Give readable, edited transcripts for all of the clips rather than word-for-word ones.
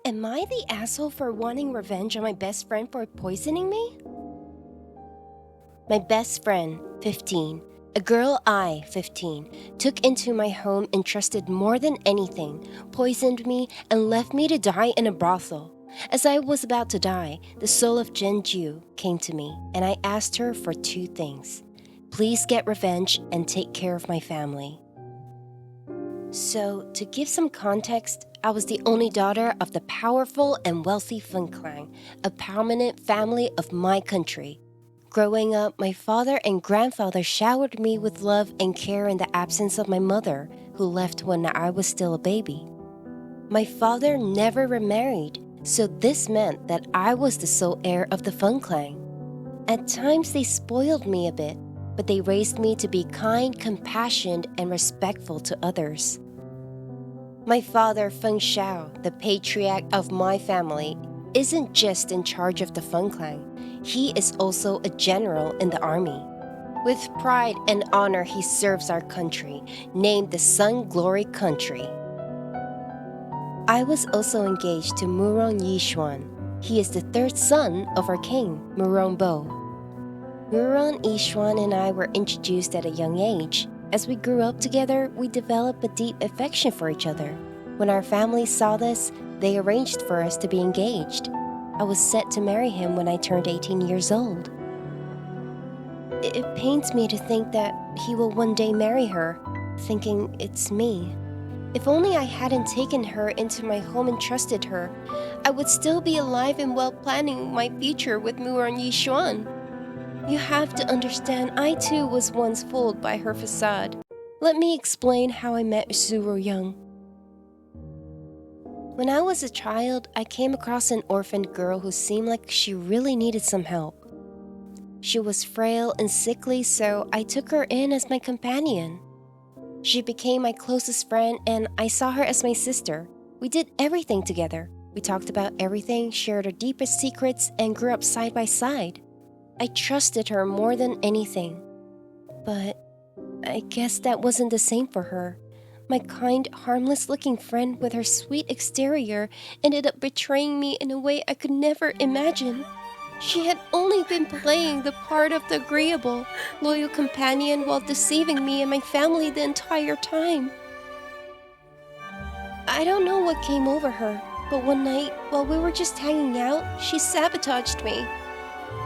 Am I the asshole for wanting revenge on my best friend for poisoning me? My best friend, 15, a girl I, 15, took into my home and trusted more than anything, poisoned me, and left me to die in a brothel. As I was about to die, the soul of Genju came to me, and I asked her for two things. Please get revenge and take care of my family. So, to give some context, I was the only daughter of the powerful and wealthy Feng Qingge, a prominent family of my country. Growing up, my father and grandfather showered me with love and care in the absence of my mother, who left when I was still a baby. My father never remarried, so this meant that I was the sole heir of the Feng Qingge. At times they spoiled me a bit, but they raised me to be kind, compassionate, and respectful to others. My father, Feng Qingge, the patriarch of my family, isn't just in charge of the Feng Qingge. He is also a general in the army. With pride and honor, he serves our country, named the Sun Glory Country. I was also engaged to Murong Yishuan. He is the third son of our king, Murong Bo. Murong Yishuan and I were introduced at a young age. As we grew up together, we developed a deep affection for each other. When our families saw this, they arranged for us to be engaged. I was set to marry him when I turned 18 years old. It pains me to think that he will one day marry her, thinking it's me. If only I hadn't taken her into my home and trusted her, I would still be alive and well planning my future with Murong Yishuan. You have to understand, I too was once fooled by her facade. Let me explain how I met Suro Young. When I was a child, I came across an orphaned girl who seemed like she really needed some help. She was frail and sickly, so I took her in as my companion. She became my closest friend, and I saw her as my sister. We did everything together. We talked about everything, shared our deepest secrets, and grew up side by side. I trusted her more than anything. But I guess that wasn't the same for her. My kind, harmless-looking friend with her sweet exterior ended up betraying me in a way I could never imagine. She had only been playing the part of the agreeable, loyal companion while deceiving me and my family the entire time. I don't know what came over her, but one night, while we were just hanging out, she sabotaged me.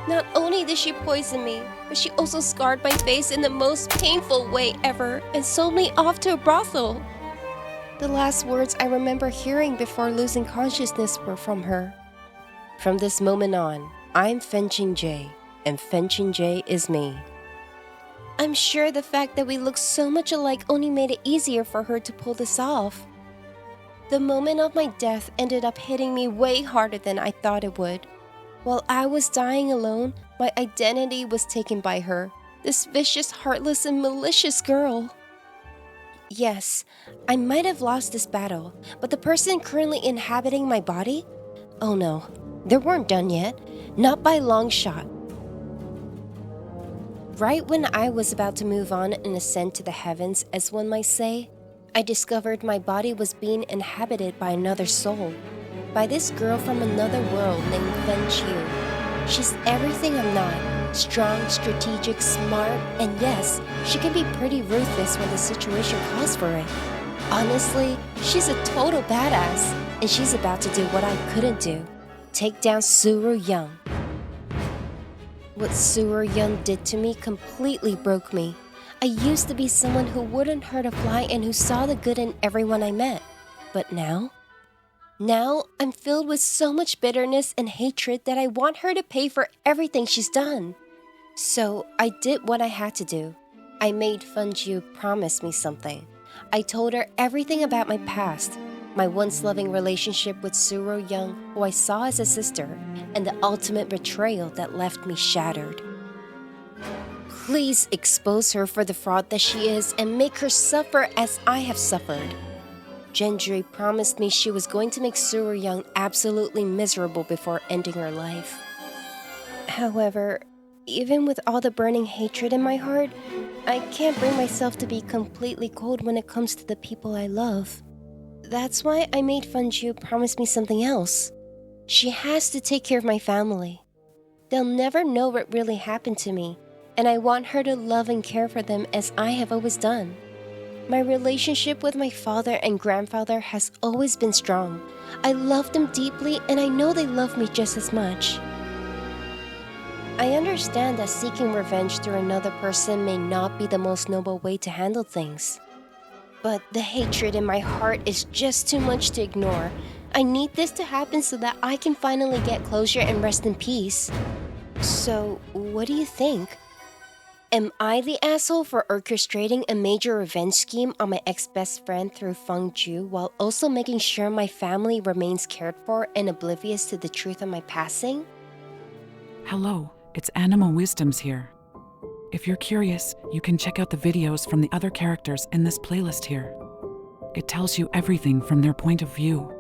Not only did she poison me, but she also scarred my face in the most painful way ever and sold me off to a brothel. The last words I remember hearing before losing consciousness were from her. From this moment on, I'm Feng Qingge, and Feng Qingge is me. I'm sure the fact that we look so much alike only made it easier for her to pull this off. The moment of my death ended up hitting me way harder than I thought it would. While I was dying alone, my identity was taken by her, this vicious, heartless, and malicious girl. Yes, I might have lost this battle, but the person currently inhabiting my body? Oh no, they weren't done yet, not by long shot. Right when I was about to move on and ascend to the heavens, as one might say, I discovered my body was being inhabited by another soul. By this girl from another world named Feng Qingge. She's everything I'm not. Strong, strategic, smart, and yes, she can be pretty ruthless when the situation calls for it. Honestly, she's a total badass, and she's about to do what I couldn't do. Take down Suro Young. What Suro Young did to me completely broke me. I used to be someone who wouldn't hurt a fly and who saw the good in everyone I met. But now I'm filled with so much bitterness and hatred that I want her to pay for everything she's done. So I did what I had to do. I made Feng Qingge promise me something. I told her everything about my past, my once loving relationship with Suro Young, who I saw as a sister, and the ultimate betrayal that left me shattered. Please expose her for the fraud that she is and make her suffer as I have suffered. Genju promised me she was going to make Suro Young absolutely miserable before ending her life. However, even with all the burning hatred in my heart, I can't bring myself to be completely cold when it comes to the people I love. That's why I made Feng Qingge promise me something else. She has to take care of my family. They'll never know what really happened to me, and I want her to love and care for them as I have always done. My relationship with my father and grandfather has always been strong. I love them deeply, and I know they love me just as much. I understand that seeking revenge through another person may not be the most noble way to handle things. But the hatred in my heart is just too much to ignore. I need this to happen so that I can finally get closure and rest in peace. So, what do you think? Am I the asshole for orchestrating a major revenge scheme on my ex-best friend through Feng Qingge while also making sure my family remains cared for and oblivious to the truth of my passing? Hello, it's Anima Wisdoms here. If you're curious, you can check out the videos from the other characters in this playlist here. It tells you everything from their point of view.